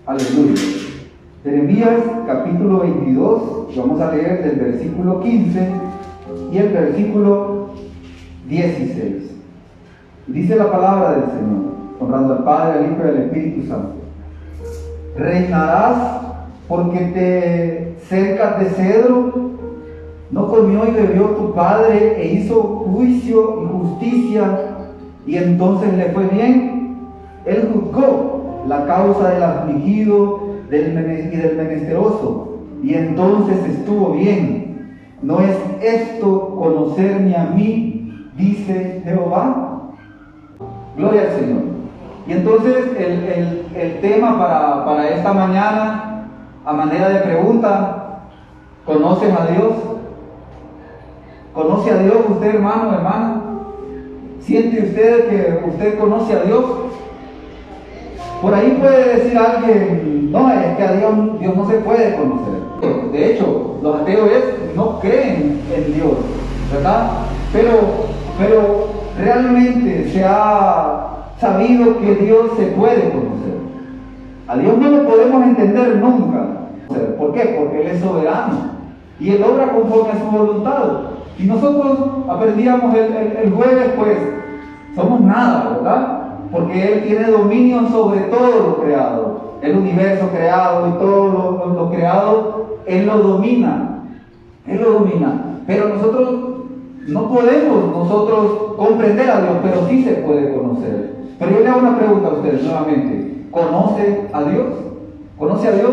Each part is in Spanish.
Aleluya. Jeremías capítulo 22, vamos a leer del versículo 15 y el versículo 16. Dice la palabra del Señor, honrando al Padre, al Hijo y al Espíritu Santo. Reinarás porque te cercas de cedro. No comió y bebió tu padre e hizo juicio y justicia, y entonces le fue bien. Él juzgó la causa del afligido y del menesteroso, y entonces estuvo bien. ¿No es esto conocerme a mí? Dice Jehová. Gloria al Señor. Y entonces el tema para esta mañana, a manera de pregunta: ¿conoces a Dios? ¿Conoce a Dios usted, hermano, hermana? ¿Siente usted que usted conoce a Dios? Por ahí puede decir alguien: no, es que a Dios no se puede conocer. De hecho, los ateos no creen en Dios, ¿verdad? Pero realmente se ha sabido que Dios se puede conocer. A Dios no lo podemos entender nunca. ¿Por qué? Porque Él es soberano y Él obra conforme a su voluntad. Y nosotros aprendíamos el jueves, pues somos nada, ¿verdad? Porque Él tiene dominio sobre todo lo creado. El universo creado y todo lo creado, Él lo domina. Él lo domina. Pero nosotros no podemos comprender a Dios, pero sí se puede conocer. Pero yo le hago una pregunta a ustedes nuevamente: ¿conoce a Dios? ¿Conoce a Dios?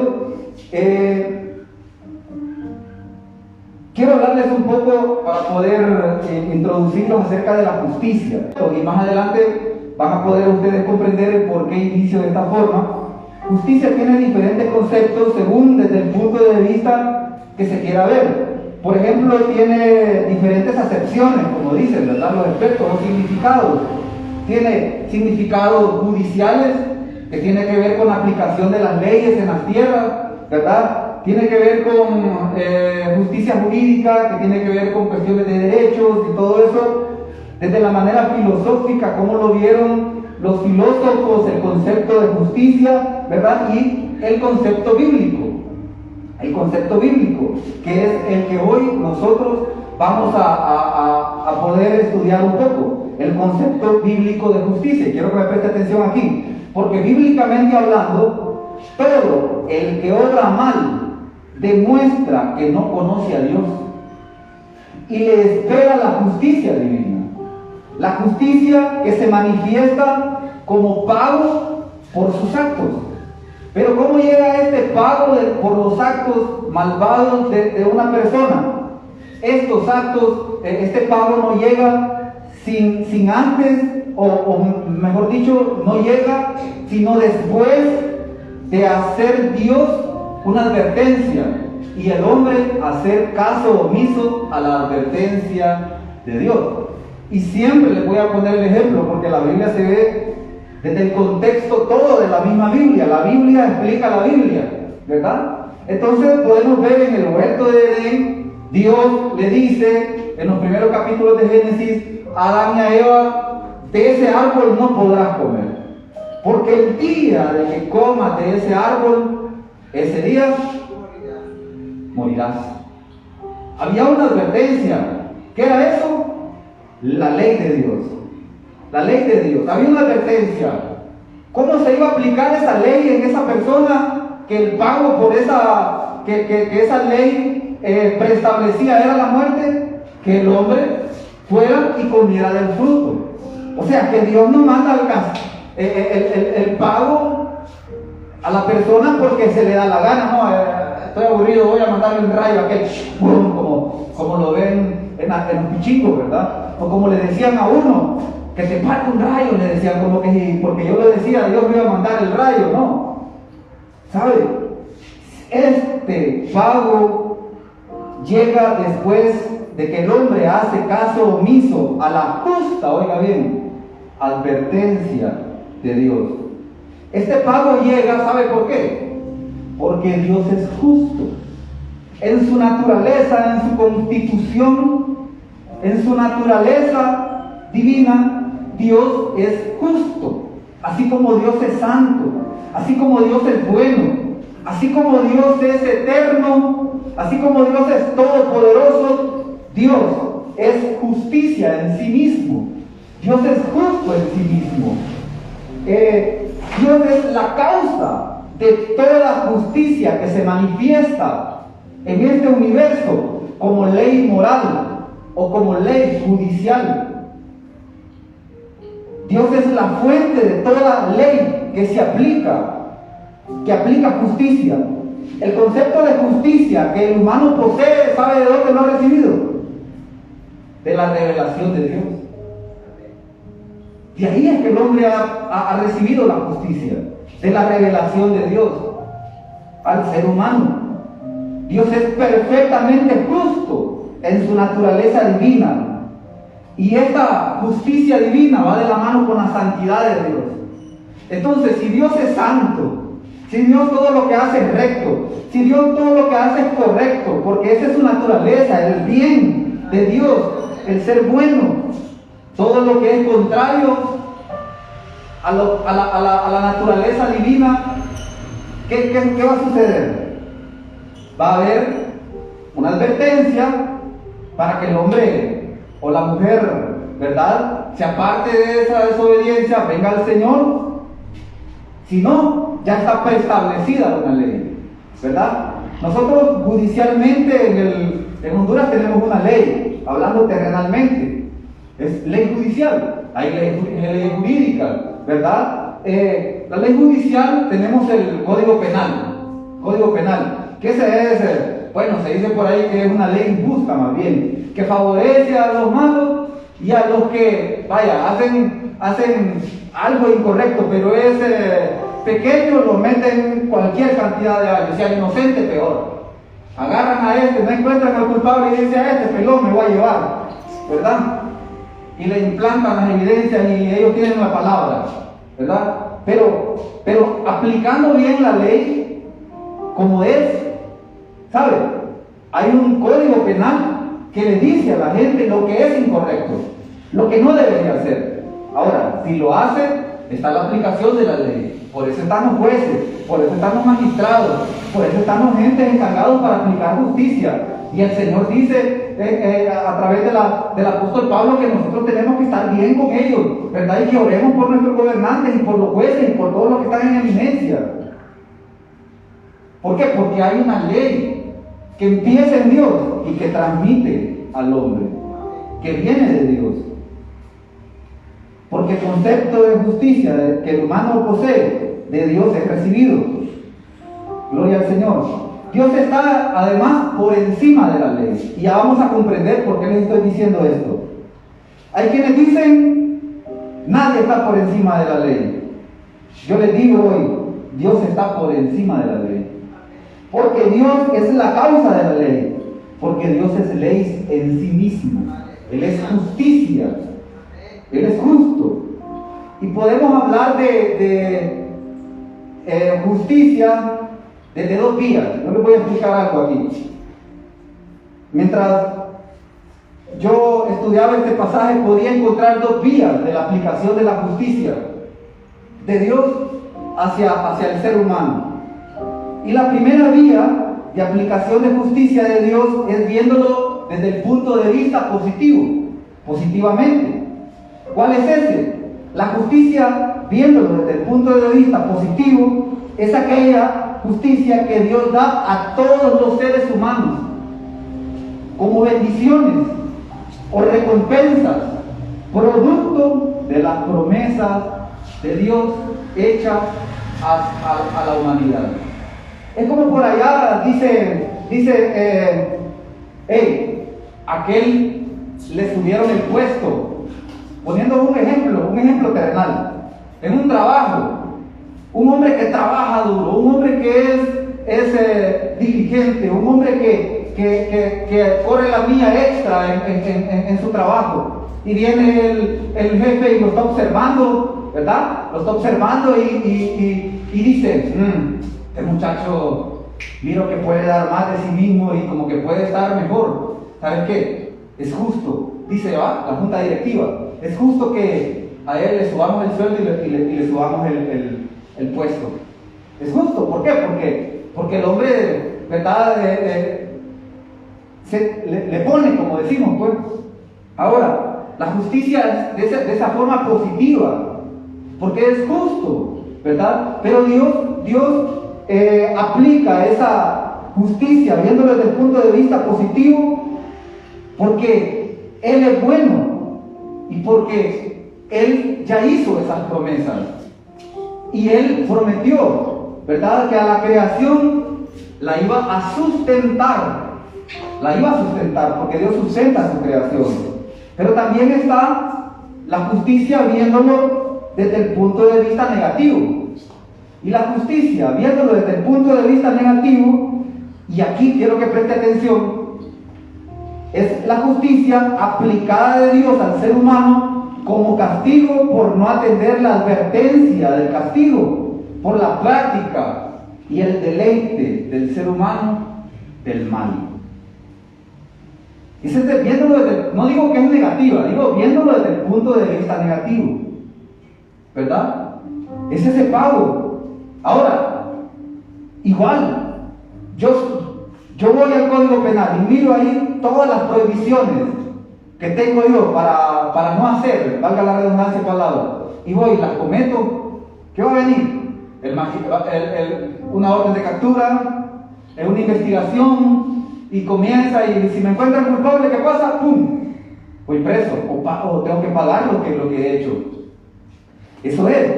Quiero hablarles un poco para poder introducirlos acerca de la justicia. Y más adelante van a poder ustedes comprender el por qué inicio de esta forma. Justicia tiene diferentes conceptos según desde el punto de vista que se quiera ver. Por ejemplo, tiene diferentes acepciones, como dicen, ¿verdad?, los expertos, o significados. Tiene significados judiciales, que tiene que ver con la aplicación de las leyes en las tierras, ¿verdad? Tiene que ver con justicia jurídica, que tiene que ver con cuestiones de derechos y todo eso. Desde la manera filosófica, cómo lo vieron los filósofos, el concepto de justicia, ¿verdad? Y el concepto bíblico. El concepto bíblico, que es el que hoy nosotros vamos a poder estudiar un poco. El concepto bíblico de justicia. Quiero que me preste atención aquí, porque bíblicamente hablando, todo el que obra mal demuestra que no conoce a Dios y le espera la justicia divina. La justicia que se manifiesta como pago por sus actos. Pero ¿cómo llega este pago por los actos malvados de una persona? Estos actos, este pago no llega sin antes, o mejor dicho, no llega sino después de hacer Dios una advertencia y el hombre hacer caso omiso a la advertencia de Dios. Y siempre les voy a poner el ejemplo, porque la Biblia se ve desde el contexto todo de la misma Biblia. La Biblia explica la Biblia, ¿verdad? Entonces podemos ver en el huerto de Edén, Dios le dice en los primeros capítulos de Génesis a Adán y a Eva: de ese árbol no podrás comer, porque el día de que comas de ese árbol, ese día morirás. Había una advertencia. ¿Qué era eso? La ley de Dios. La ley de Dios. Había una advertencia. ¿Cómo se iba a aplicar esa ley en esa persona? Que el pago por que esa ley preestablecía era la muerte. Que el hombre fuera y comiera del fruto. O sea, que Dios no manda el pago a la persona porque se le da la gana. No, estoy aburrido, voy a mandarle un rayo a aquel, como lo ven en los pichingos, ¿verdad? O como le decían a uno, que te parte un rayo, le decían, como que porque yo le decía, Dios me iba a mandar el rayo. No, ¿sabe? Este pago llega después de que el hombre hace caso omiso a la justa, oiga bien, advertencia de Dios. Este pago llega, ¿sabe por qué? Porque Dios es justo. En su naturaleza, en su constitución, en su naturaleza divina, Dios es justo. Así como Dios es santo, así como Dios es bueno, así como Dios es eterno, así como Dios es todopoderoso, Dios es justicia en sí mismo. Dios es justo en sí mismo. Dios es la causa de toda justicia que se manifiesta en este universo como ley moral o como ley judicial. Dios es la fuente de toda ley que aplica justicia. El concepto de justicia que el humano posee, ¿sabe de dónde lo ha recibido? De la revelación de Dios. De ahí es que el hombre ha recibido la justicia, de la revelación de Dios al ser humano. Dios es perfectamente justo en su naturaleza divina. Y esta justicia divina va de la mano con la santidad de Dios. Entonces, si Dios es santo, si Dios todo lo que hace es recto, si Dios todo lo que hace es correcto, porque esa es su naturaleza, el bien de Dios, el ser bueno, todo lo que es contrario a la naturaleza divina, ¿qué va a suceder? Va a haber una advertencia para que el hombre o la mujer, ¿verdad?, se aparte de esa desobediencia, venga al Señor. Si no, ya está preestablecida una ley, ¿verdad? Nosotros judicialmente en Honduras tenemos una ley, hablando terrenalmente, es ley judicial, hay ley jurídica, ¿verdad? La ley judicial tenemos el Código Penal, que ese es, bueno, se dice por ahí que es una ley injusta más bien, que favorece a los malos y a los que, vaya, hacen algo incorrecto, pero es pequeño, lo meten cualquier cantidad de años, si al inocente peor. Agarran a este, no encuentran al culpable y dicen a este pelón me voy a llevar, ¿verdad? Y le implantan las evidencias y ellos tienen la palabra, ¿verdad? Pero aplicando bien la ley como es, ¿sabe? Hay un código penal que le dice a la gente lo que es incorrecto, lo que no debería hacer. Ahora, si lo hace, está la aplicación de la ley. Por eso están los jueces, por eso están los magistrados, por eso están los gentes encargados para aplicar justicia. Y el Señor dice a través del apóstol Pablo que nosotros tenemos que estar bien con ellos, ¿verdad? Y que oremos por nuestros gobernantes y por los jueces y por todos los que están en eminencia. ¿Por qué? Porque hay una ley que empieza en Dios y que transmite al hombre, que viene de Dios. Porque el concepto de justicia que el humano posee, de Dios es recibido. Gloria al Señor. Dios está además por encima de la ley. Y ya vamos a comprender por qué les estoy diciendo esto. Hay quienes dicen, nadie está por encima de la ley. Yo les digo hoy, Dios está por encima de la ley. Porque Dios es la causa de la ley. Porque Dios es ley en sí mismo. Él es justicia. Él es justo. Y podemos hablar de justicia desde dos vías. Yo les voy a explicar algo aquí. Mientras yo estudiaba este pasaje, podía encontrar dos vías de la aplicación de la justicia de Dios hacia el ser humano. Y la primera vía de aplicación de justicia de Dios es viéndolo desde el punto de vista positivo, positivamente. ¿Cuál es ese? La justicia, viéndolo desde el punto de vista positivo, es aquella justicia que Dios da a todos los seres humanos como bendiciones o recompensas, producto de las promesas de Dios hechas a la humanidad. Es como por allá dice, aquel le subieron el puesto. Poniendo un ejemplo terrenal, en un trabajo, un hombre que trabaja duro, un hombre que es diligente, un hombre que corre la milla extra en su trabajo, y viene el jefe y lo está observando, ¿verdad? Lo está observando y dice, este muchacho, miro que puede dar más de sí mismo y como que puede estar mejor. ¿Sabes qué? Es justo, dice la junta directiva. Es justo que a él le subamos el sueldo y le subamos el puesto. Es justo. ¿Por qué? Porque el hombre, ¿verdad? Le pone, como decimos, pues. Ahora, la justicia es de esa forma positiva, porque es justo, ¿verdad? Pero Dios aplica esa justicia viéndolo desde el punto de vista positivo, porque Él es bueno y porque Él ya hizo esas promesas y Él prometió, ¿verdad?, que a la creación la iba a sustentar, porque Dios sustenta su creación. Pero también está la justicia viéndolo desde el punto de vista negativo. Y la justicia viéndolo desde el punto de vista negativo, y aquí quiero que preste atención, es la justicia aplicada de Dios al ser humano como castigo por no atender la advertencia del castigo, por la práctica y el deleite del ser humano del mal. Viéndolo no digo que es negativa, digo viéndolo desde el punto de vista negativo, ¿verdad? Es ese pago. Ahora, igual, yo voy al Código Penal y miro ahí todas las prohibiciones que tengo yo para no hacer, valga la redundancia de palabras, y voy y las cometo. ¿Qué va a venir? Una orden de captura, una investigación, y comienza, y si me encuentran culpable, ¿qué pasa? ¡Pum! Voy preso, o tengo que pagar lo que he hecho. Eso es,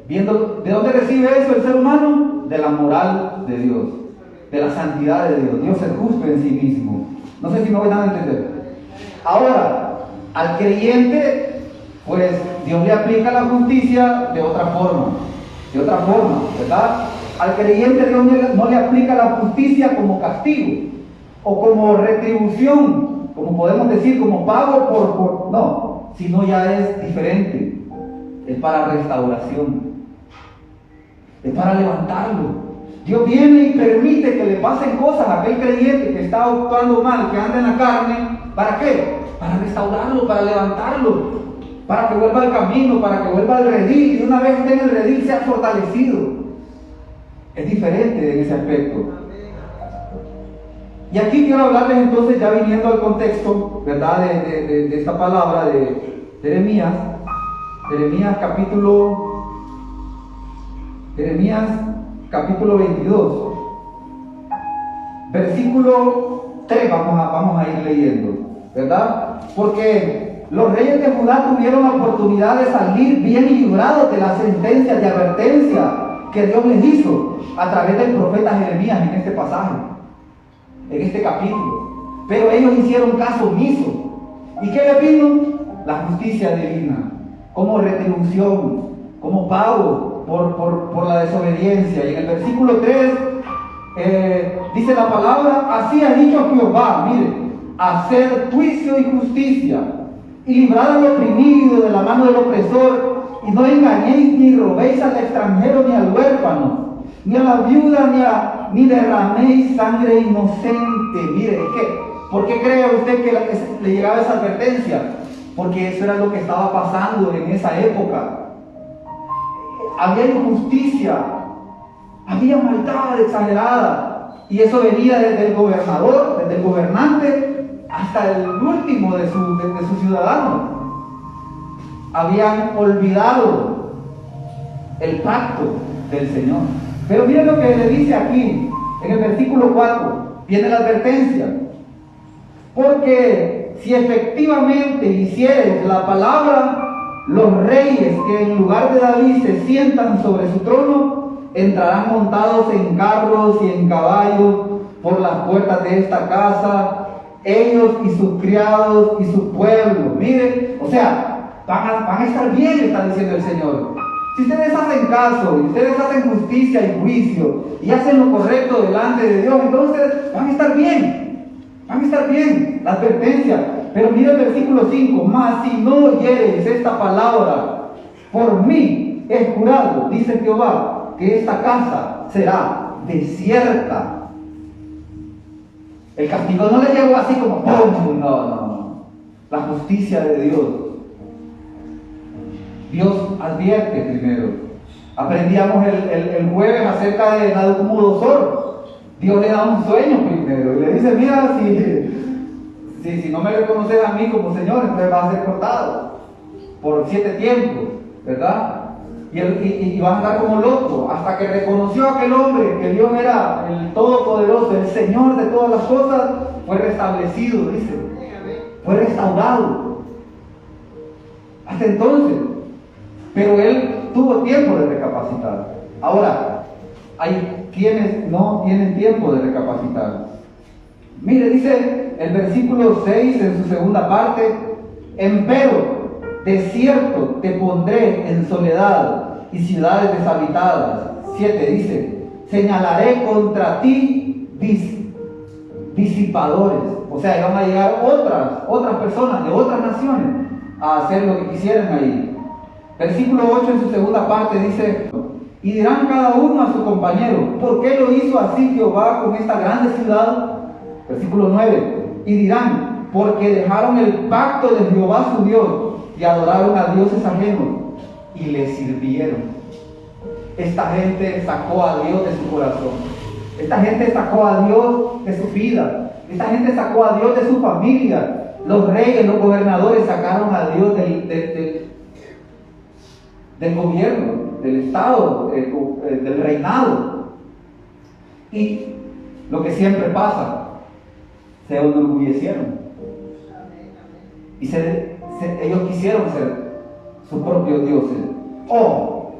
viendo de dónde recibe eso el ser humano, de la moral de Dios, de la santidad de Dios. Dios es justo en sí mismo. No sé si me voy a entender. Ahora, al creyente, pues Dios le aplica la justicia de otra forma, ¿verdad? Al creyente Dios no le aplica la justicia como castigo o como retribución, como podemos decir, como pago no, sino ya es diferente. Es para restauración, es para levantarlo. Dios viene y permite que le pasen cosas a aquel creyente que está actuando mal, que anda en la carne. ¿Para qué? Para restaurarlo, para levantarlo, para que vuelva al camino, para que vuelva al redil, y una vez esté en el redil sea fortalecido. Es diferente en ese aspecto. Y aquí quiero hablarles entonces, ya viniendo al contexto, ¿verdad?, de esta palabra de Jeremías capítulo 22, versículo 3, vamos a ir leyendo, ¿verdad? Porque los reyes de Judá tuvieron la oportunidad de salir bien librados de las sentencias de advertencia que Dios les hizo a través del profeta Jeremías en este pasaje, en este capítulo. Pero ellos hicieron caso omiso. ¿Y qué les vino? La justicia divina, como retribución, como pago por la desobediencia. Y en el versículo 3 dice la palabra: así ha dicho Jehová, mire, hacer juicio y justicia, y librar al oprimido de la mano del opresor, y no engañéis ni robéis al extranjero ni al huérfano, ni a la viuda, ni derraméis sangre inocente. Mire, es que, ¿por qué cree usted que le llegaba esa advertencia? Porque eso era lo que estaba pasando en esa época. Había injusticia, había maldad exagerada, y eso venía desde el gobernador, desde el gobernante, hasta el último de sus ciudadanos. Habían olvidado el pacto del Señor. Pero miren lo que le dice aquí, en el versículo 4, viene la advertencia. Porque si efectivamente hicieres la palabra, los reyes que en lugar de David se sientan sobre su trono, entrarán montados en carros y en caballos por las puertas de esta casa, ellos y sus criados y su pueblo. Mire, o sea, van a estar bien, está diciendo el Señor. Si ustedes hacen caso, y ustedes hacen justicia y juicio, y hacen lo correcto delante de Dios, entonces van a estar bien, la advertencia. Pero mira el versículo 5, mas si no oyereis esta palabra, por mí es jurado, dice Jehová, que esta casa será desierta. El castigo no le llegó así como ¡pum! No. La justicia de Dios. Dios advierte primero. Aprendíamos el jueves acerca de Nabucodonosor. Dios le da un sueño primero y le dice, mira, si no me reconoces a mí como Señor, entonces vas a ser cortado por 7 tiempos, ¿verdad? Y vas a andar como loco, hasta que reconoció a aquel hombre que Dios era el Todopoderoso, el Señor de todas las cosas, fue restablecido, dice, fue restaurado. Hasta entonces, pero él tuvo tiempo de recapacitar. Ahora, hay quienes no tienen tiempo de recapacitar. Mire, dice el versículo 6 en su segunda parte, empero, de cierto te pondré en soledad y ciudades deshabitadas. 7 dice, señalaré contra ti disipadores. O sea, iban a llegar otras personas de otras naciones a hacer lo que quisieran ahí. Versículo 8 en su segunda parte dice, y dirán cada uno a su compañero, ¿por qué lo hizo así Jehová con esta grande ciudad? Versículo 9, y dirán, porque dejaron el pacto de Jehová su Dios y adoraron a dioses ajenos y le sirvieron. Esta gente sacó a Dios de su corazón. Esta gente sacó a Dios de su vida. Esta gente sacó a Dios de su familia. Los reyes, los gobernadores sacaron a Dios del gobierno, del Estado, del reinado. Y lo que siempre pasa, se enorgullecieron. Y ellos quisieron ser sus propios dioses. O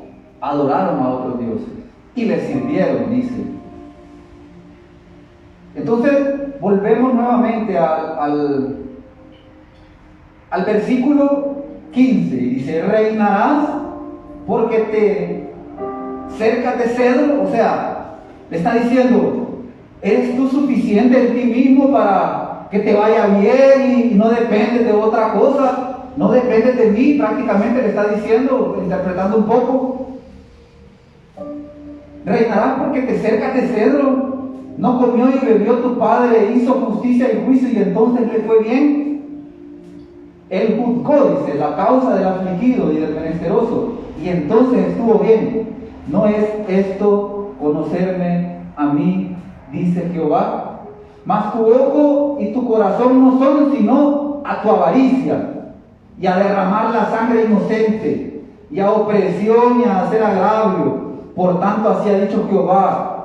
adoraron a otros dioses. Y les sirvieron, dice. Entonces, volvemos nuevamente al versículo 15. Y dice, reinarás porque te cercas de cedro. O sea, le está diciendo, ¿eres tú suficiente en ti mismo para que te vaya bien y no dependes de otra cosa? No dependes de mí, prácticamente le está diciendo, interpretando un poco. Reinarás porque te cercas de cedro. No comió y bebió tu padre, hizo justicia y juicio y entonces le fue bien. Él juzgó, dice, la causa del afligido y del menesteroso, y entonces estuvo bien. ¿No es esto conocerme a mí, dice Jehová? Mas tu ojo y tu corazón no son sino a tu avaricia, y a derramar la sangre inocente, y a opresión y a hacer agravio. Por tanto, así ha dicho Jehová,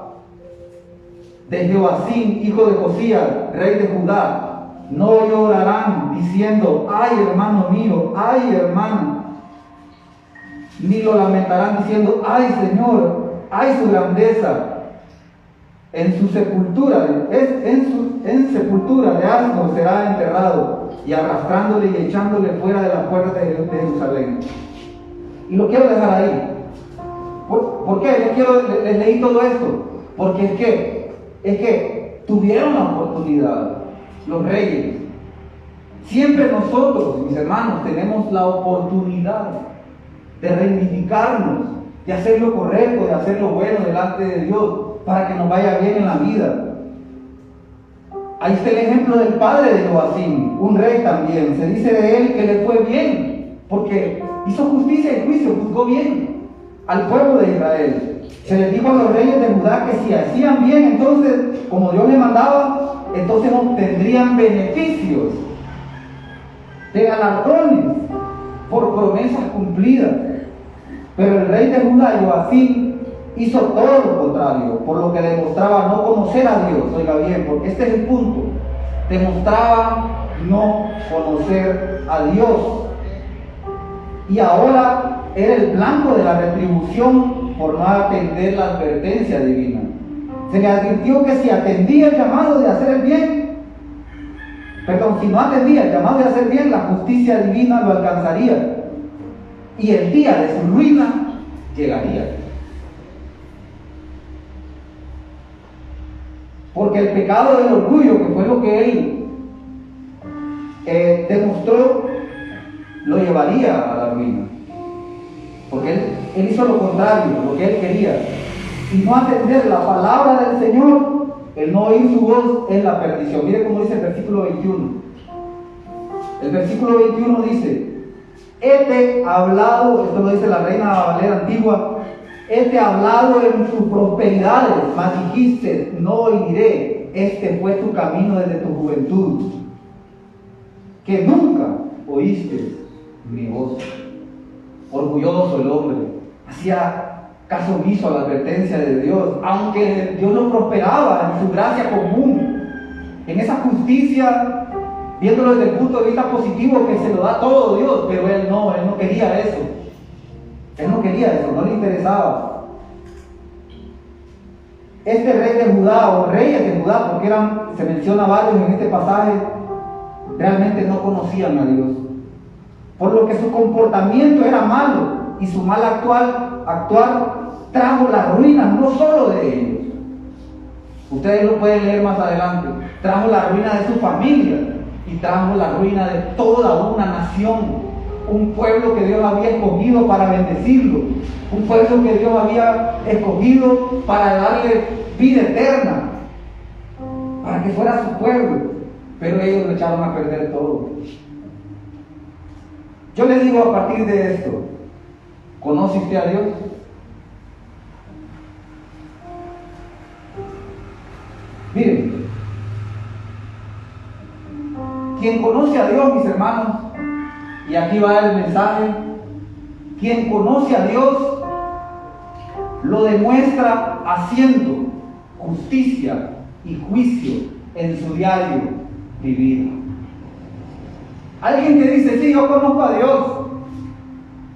de Joacim, hijo de Josías, rey de Judá, no llorarán diciendo, ay hermano mío, ay hermana, ni lo lamentarán diciendo, ay Señor, ay su grandeza. En su sepultura, en sepultura de asno será enterrado, y arrastrándole y echándole fuera de la puerta de Jerusalén. Y lo quiero dejar ahí. ¿Por qué? Les leí todo esto. Porque es que tuvieron la oportunidad los reyes. Siempre nosotros, mis hermanos, tenemos la oportunidad de reivindicarnos, de hacer lo correcto, de hacer lo bueno delante de Dios, para que nos vaya bien en la vida. Ahí está el ejemplo del padre de Joacim, un rey también. Se dice de él que le fue bien, porque hizo justicia y juicio, juzgó bien al pueblo de Israel. Se les dijo a los reyes de Judá que si hacían bien, entonces, como Dios les mandaba, entonces obtendrían beneficios de galardones por promesas cumplidas. Pero el rey de Judá, Joacim, hizo todo lo contrario, por lo que demostraba no conocer a Dios. Oiga bien, porque este es el punto. Demostraba no conocer a Dios. Y ahora era el blanco de la retribución por no atender la advertencia divina. Se le advirtió que si atendía el llamado de hacer el bien, si no atendía el llamado de hacer bien, la justicia divina lo alcanzaría. Y el día de su ruina llegaría. Porque el pecado del orgullo, que fue lo que él demostró, lo llevaría a la ruina. Porque él hizo lo contrario, lo que él quería. Y no atender la palabra del Señor, el no oír su voz, es la perdición. Mire cómo dice el versículo 21. El versículo 21 dice, hete hablado, esto lo dice la Reina Valera antigua, Él te ha hablado en sus prosperidades, mas dijiste, no oiré. Este fue tu camino desde tu juventud, que nunca oíste mi voz. Orgulloso el hombre, hacía caso omiso a la advertencia de Dios, aunque Dios lo prosperaba en su gracia común, en esa justicia, viéndolo desde el punto de vista positivo, que se lo da todo Dios, pero él no quería eso. Él no quería eso, no le interesaba. Este rey de Judá, o reyes de Judá, porque se menciona varios en este pasaje, realmente no conocían a Dios. Por lo que su comportamiento era malo y su mal actuar trajo la ruina no solo de ellos. Ustedes lo pueden leer más adelante. Trajo la ruina de su familia y trajo la ruina de toda una nación. Un pueblo que Dios había escogido para bendecirlo, un pueblo que Dios había escogido para darle vida eterna, para que fuera su pueblo, pero ellos lo echaron a perder todo. Yo le digo a partir de esto, ¿conoce usted a Dios? Miren, quien conoce a Dios, mis hermanos, y aquí va el mensaje, quien conoce a Dios lo demuestra haciendo justicia y juicio en su diario vivir. Alguien que dice, sí, yo conozco a Dios,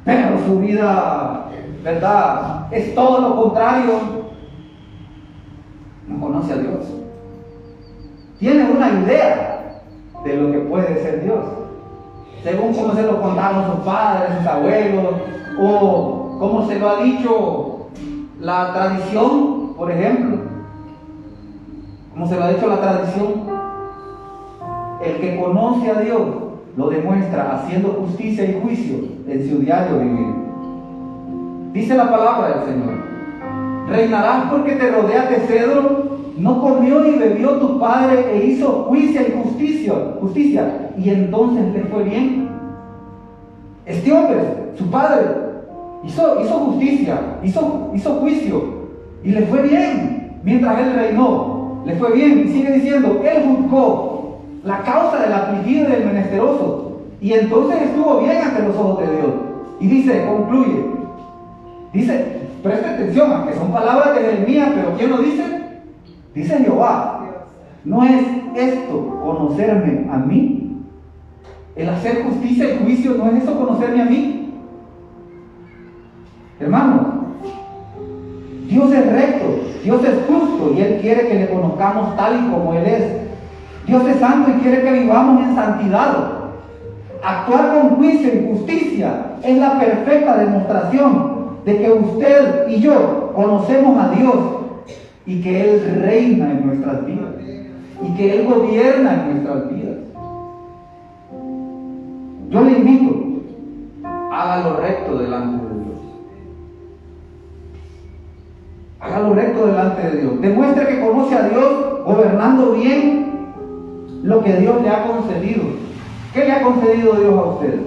pero su vida, ¿verdad?, es todo lo contrario, no conoce a Dios. Tiene una idea de lo que puede ser Dios, según cómo se lo contaron sus padres, sus abuelos, o cómo se lo ha dicho la tradición, por ejemplo. Como se lo ha dicho la tradición. El que conoce a Dios lo demuestra haciendo justicia y juicio en su diario vivir. Dice la palabra del Señor: reinarás porque te rodeas de cedro. No comió ni bebió tu padre e hizo juicio y justicia, y entonces le fue bien. Este hombre, su padre, hizo justicia, hizo juicio, y le fue bien. Mientras él reinó, le fue bien. Y sigue diciendo, él juzgó la causa del afligido y del menesteroso, y entonces estuvo bien ante los ojos de Dios. Y dice, concluye, dice, preste atención, aunque son palabras de Jeremías, pero ¿quién lo dice? Dice Jehová, ¿no es esto conocerme a mí? El hacer justicia y juicio, ¿no es eso conocerme a mí? Hermanos, Dios es recto, Dios es justo y Él quiere que le conozcamos tal y como Él es. Dios es santo y quiere que vivamos en santidad. Actuar con juicio y justicia es la perfecta demostración de que usted y yo conocemos a Dios y que Él reina en nuestras vidas y que Él gobierna en nuestras vidas. Yo le invito, haga lo recto delante de Dios. Haga lo recto delante de Dios. Demuestre que conoce a Dios gobernando bien lo que Dios le ha concedido. ¿Qué le ha concedido Dios a usted?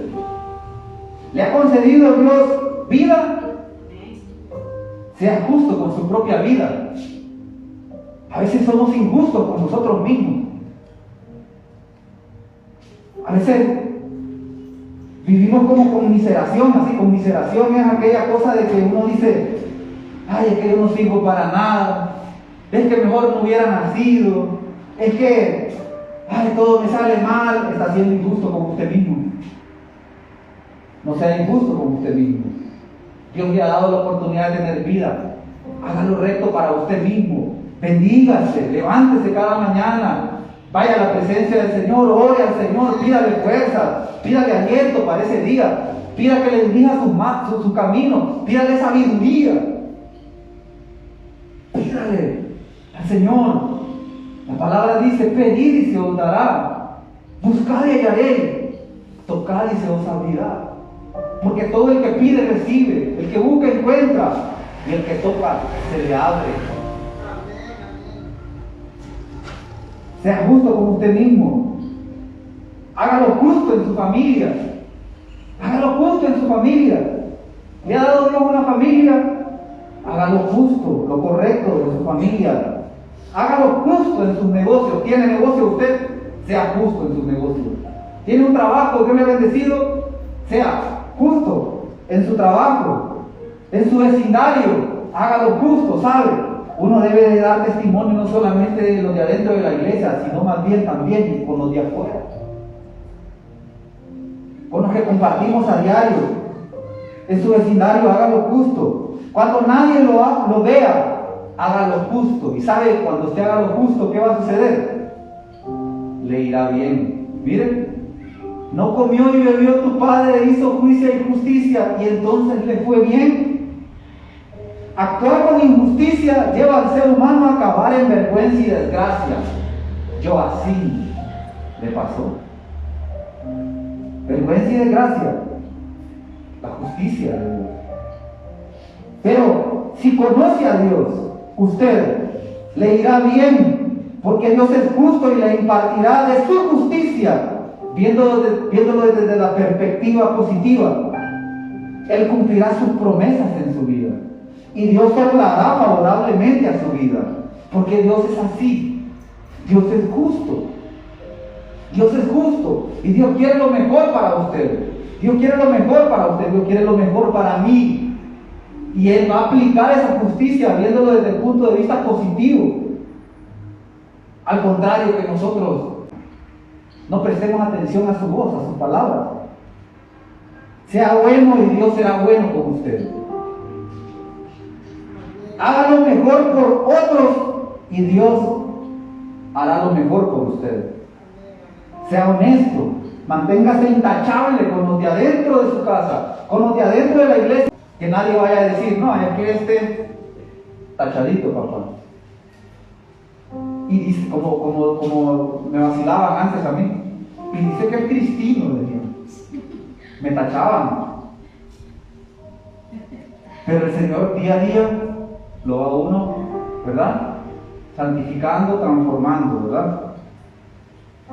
¿Le ha concedido Dios vida? Sea justo con su propia vida. A veces somos injustos con nosotros mismos. A veces vivimos como conmiseración, así. Conmiseración es aquella cosa de que uno dice, ay, es que yo no sirvo para nada, es que mejor no hubiera nacido, es que, ay, todo me sale mal. Está siendo injusto con usted mismo. No sea injusto con usted mismo. Dios le ha dado la oportunidad de tener vida. Haga lo recto para usted mismo. Bendígase, levántese cada mañana, vaya a la presencia del Señor, ore al Señor, pídale fuerza, pídale aliento para ese día, pida que le dirija su camino, pídale sabiduría, pídale al Señor. La palabra dice, pedid y se os dará, buscad y hallaréis, tocad y se os abrirá. Porque todo el que pide recibe, el que busca encuentra, y el que toca se le abre. Sea justo con usted mismo. Hágalo justo en su familia. Hágalo justo en su familia. Le ha dado Dios una familia. Haga lo justo, lo correcto de su familia. Haga lo justo en sus negocios. ¿Tiene negocio usted? Sea justo en sus negocios. ¿Tiene un trabajo que me ha bendecido? Sea justo en su trabajo, en su vecindario. Haga lo justo, ¿sabe? Uno debe de dar testimonio no solamente de los de adentro de la iglesia, sino más bien también con los de afuera, con los que compartimos a diario. En su vecindario haga lo justo. Cuando nadie lo vea, haga lo justo. Y sabe, cuando usted haga lo justo, ¿qué va a suceder? Le irá bien. Miren, no comió y bebió tu padre, hizo juicio y justicia, y entonces le fue bien. Actuar con injusticia lleva al ser humano a acabar en vergüenza y desgracia. Yo así me pasó. Vergüenza y desgracia. La justicia de Dios. Pero si conoce a Dios, usted le irá bien, porque Dios es justo y le impartirá de su justicia, viéndolo desde la perspectiva positiva. Él cumplirá sus promesas en su vida. Y Dios hablará favorablemente a su vida, porque Dios es así. Dios es justo. Dios es justo y Dios quiere lo mejor para usted. Dios quiere lo mejor para usted. Dios quiere lo mejor para mí. Y Él va a aplicar esa justicia viéndolo desde el punto de vista positivo. Al contrario, que nosotros no prestemos atención a su voz, a sus palabras. Sea bueno y Dios será bueno con usted. Haga lo mejor por otros y Dios hará lo mejor por usted. Sea honesto, manténgase intachable con los de adentro de su casa, con los de adentro de la iglesia. Que nadie vaya a decir, no, es que este tachadito, papá. Y dice, como me vacilaban antes a mí, y dice que es cristino, decían. Me tachaban. Pero el Señor día a día lo va a uno, ¿verdad? Santificando, transformando, ¿verdad?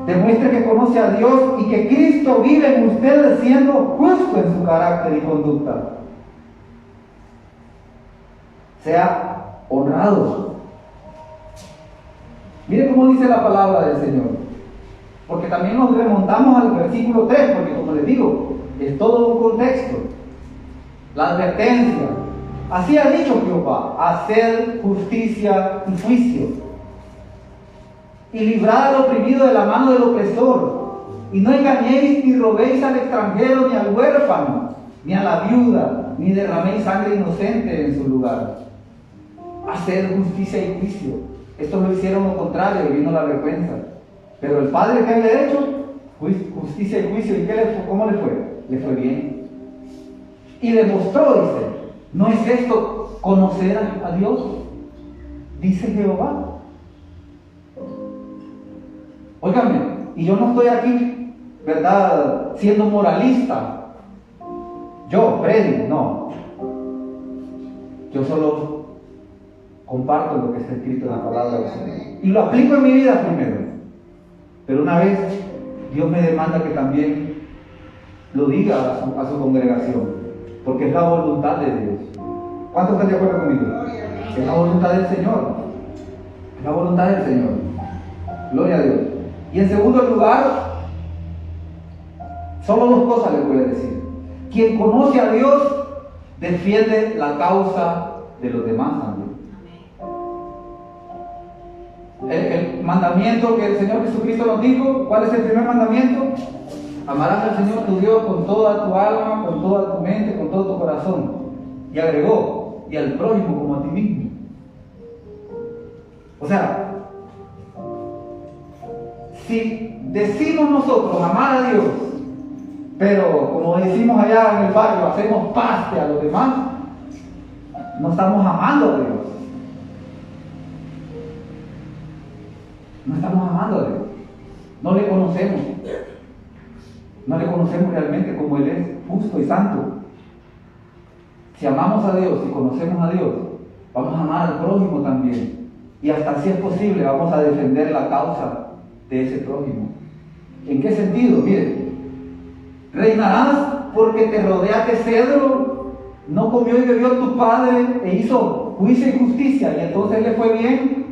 Demuestre que conoce a Dios y que Cristo vive en usted siendo justo en su carácter y conducta. Sea honrado. Mire cómo dice la palabra del Señor. Porque también nos remontamos al versículo 3, porque como les digo, es todo un contexto. La advertencia. Así ha dicho Jehová: haced justicia y juicio, y librad al oprimido de la mano del opresor, y no engañéis ni robéis al extranjero ni al huérfano, ni a la viuda, ni derraméis sangre inocente en su lugar. Haced justicia y juicio. Esto lo hicieron lo contrario y vino la vergüenza. Pero el Padre que había hecho justicia y juicio, ¿y cómo le fue? Le fue bien. Y demostró, dice, ¿no es esto conocer a Dios? Dice Jehová. Óigame, y yo no estoy aquí, ¿verdad?, siendo moralista. Yo, Freddy, no. Yo solo comparto lo que está escrito en la palabra del Señor. Y lo aplico en mi vida primero. Pero una vez, Dios me demanda que también lo diga a su congregación. Porque es la voluntad de Dios. ¿Cuántos están de acuerdo conmigo? Es la voluntad del Señor. Es la voluntad del Señor. Gloria a Dios. Y en segundo lugar, solo dos cosas les voy a decir. Quien conoce a Dios defiende la causa de los demás también. El mandamiento que el Señor Jesucristo nos dijo, ¿cuál es el primer mandamiento? Amarás al Señor tu Dios con toda tu alma, con toda tu mente, con todo tu corazón. Y agregó, y al prójimo como a ti mismo. O sea, si decimos nosotros amar a Dios, pero como decimos allá en el barrio, hacemos paste a los demás, no estamos amando a Dios. No estamos amando a Dios. No le conocemos. No le conocemos realmente como Él es justo y santo. Si amamos a Dios, si conocemos a Dios, vamos a amar al prójimo también. Y hasta si es posible, vamos a defender la causa de ese prójimo. ¿En qué sentido? Miren, reinarás porque te rodeas de cedro ¿No comió y bebió tu padre e hizo juicio y justicia y entonces le fue bien?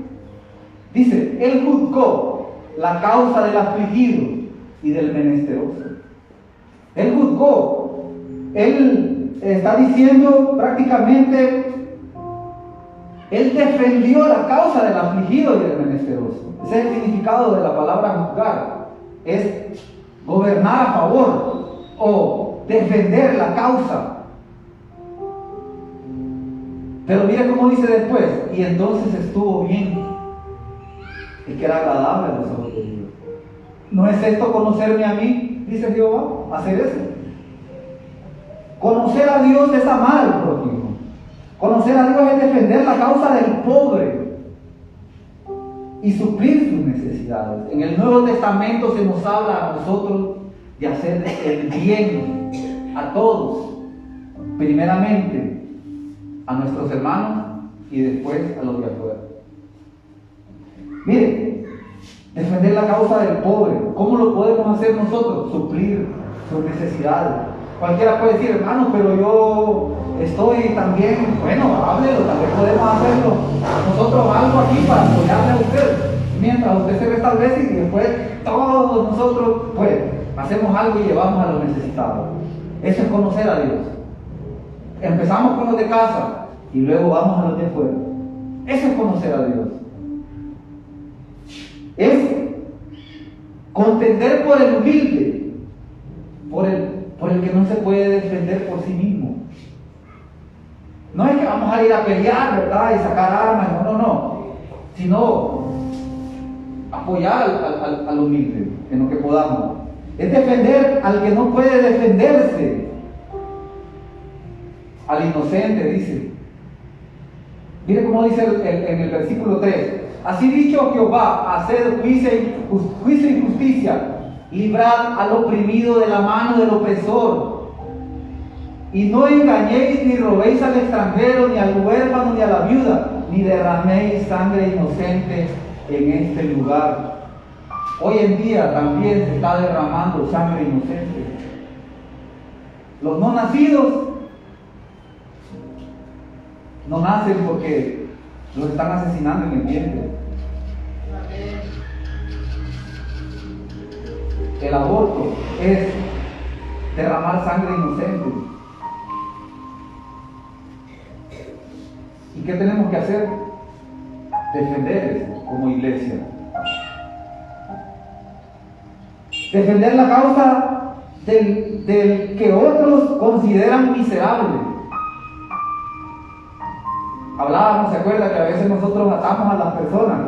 Dice, él juzgó la causa del afligido y del menesteroso. Él juzgó. Él está diciendo prácticamente, él defendió la causa del afligido y del menesteroso. Ese es el significado de la palabra juzgar. Es gobernar a favor o defender la causa. Pero mire cómo dice después, y entonces estuvo bien. Es que era agradable a los ojos de Dios. ¿No es esto conocerme a mí? Dice Jehová, hacer eso. Conocer a Dios es amar al prójimo. Conocer a Dios es defender la causa del pobre y suplir sus necesidades. En el Nuevo Testamento se nos habla a nosotros de hacer el bien a todos. Primeramente a nuestros hermanos y después a los de afuera. Mire, defender la causa del pobre. ¿Cómo lo podemos hacer nosotros? Suplir sus necesidades. Cualquiera puede decir, hermano, pero yo estoy también, bueno, háblelo, también podemos hacerlo nosotros algo aquí para apoyarle a usted, mientras usted se restablece y después todos nosotros, pues, hacemos algo y llevamos a los necesitados. Eso es conocer a Dios. Empezamos con los de casa y luego vamos a los de afuera. Eso es conocer a Dios. Es contender por el humilde, por el que no se puede defender por sí mismo. No es que vamos a ir a pelear, ¿verdad? Y sacar armas, no. Sino apoyar al humilde en lo que podamos. Es defender al que no puede defenderse. Al inocente, dice. Mire cómo dice en el versículo 3. Así dicho Jehová, haced juicio y justicia, librad al oprimido de la mano del opresor, y no engañéis ni robéis al extranjero, ni al huérfano, ni a la viuda, ni derraméis sangre inocente en este lugar. Hoy en día también se está derramando sangre inocente. Los no nacidos no nacen porque los están asesinando en el vientre. El aborto es derramar sangre inocente. ¿Y qué tenemos que hacer? Defender eso como iglesia. Defender la causa del que otros consideran miserable. Hablábamos, ¿se acuerda? Que a veces nosotros atamos a las personas.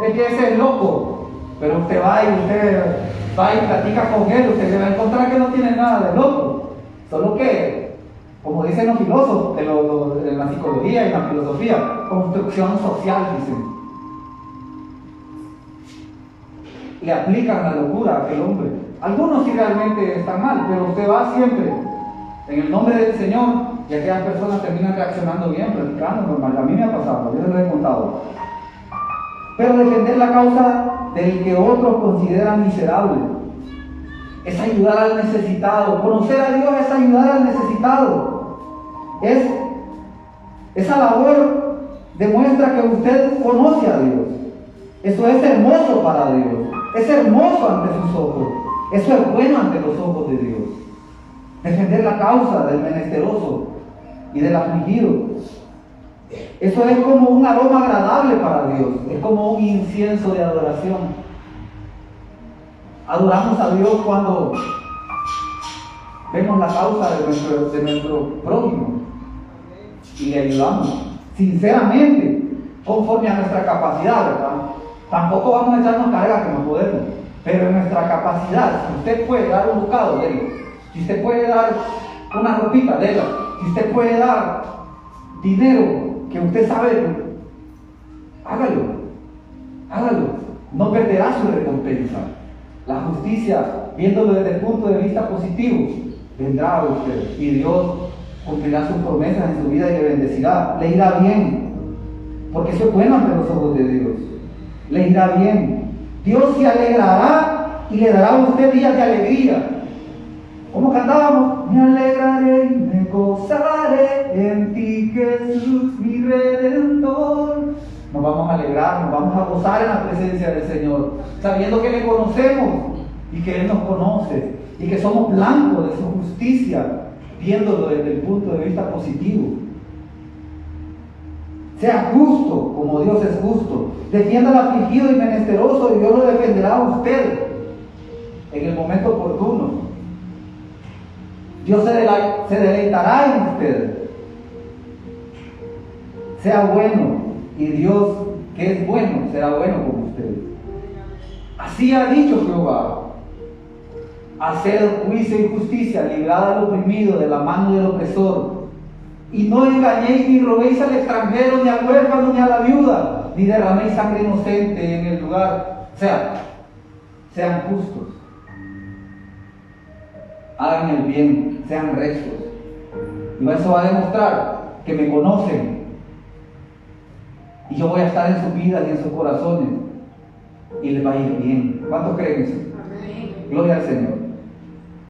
Es que ese es loco, pero usted va y platica con él, usted se va a encontrar que no tiene nada de loco. Solo que, como dicen los filósofos, en la psicología y en la filosofía, construcción social, dicen. Le aplican la locura a aquel hombre. Algunos sí realmente están mal, pero usted va siempre en el nombre del Señor. Y aquellas personas terminan reaccionando bien, platicando normal. A mí me ha pasado, yo les lo he contado. Pero defender la causa del que otros consideran miserable es ayudar al necesitado. Conocer a Dios es ayudar al necesitado. Esa labor demuestra que usted conoce a Dios. Eso es hermoso para Dios. Es hermoso ante sus ojos. Eso es bueno ante los ojos de Dios. Defender la causa del menesteroso y del afligido. Eso es como un aroma agradable para Dios. Es como un incienso de adoración. Adoramos a Dios cuando vemos la causa de nuestro prójimo y le ayudamos sinceramente, conforme a nuestra capacidad, ¿verdad? Tampoco vamos a echarnos carga que no podemos, pero en nuestra capacidad. Si usted puede dar un bocado, délo. Si usted puede dar una ropita, déla. Si usted puede dar dinero que usted sabe, hágalo. No perderá su recompensa. La justicia, viéndolo desde el punto de vista positivo, vendrá a usted y Dios cumplirá sus promesas en su vida y le bendecirá. Le irá bien, porque eso es bueno ante los ojos de Dios. Le irá bien. Dios se alegrará y le dará a usted días de alegría. ¿Cómo cantábamos? Me alegraré y me gozaré en ti, Jesús, mi Redentor. Nos vamos a alegrar, nos vamos a gozar en la presencia del Señor, sabiendo que le conocemos y que Él nos conoce y que somos blancos de su justicia, viéndolo desde el punto de vista positivo. Sea justo como Dios es justo. Defienda al afligido y menesteroso, y Dios lo defenderá a usted en el momento oportuno. Dios se deleitará en usted. Sea bueno, y Dios, que es bueno, será bueno con usted. Así ha dicho Jehová: haced juicio y justicia, librad al oprimido de la mano del opresor, y no engañéis ni robéis al extranjero, ni al huérfano, ni a la viuda, ni derraméis sangre inocente en el lugar. O sea, sean justos, hagan el bien, sean rectos, y eso va a demostrar que me conocen, y yo voy a estar en sus vidas y en sus corazones, y les va a ir bien. ¿Cuántos creen eso? Amén. Gloria al Señor.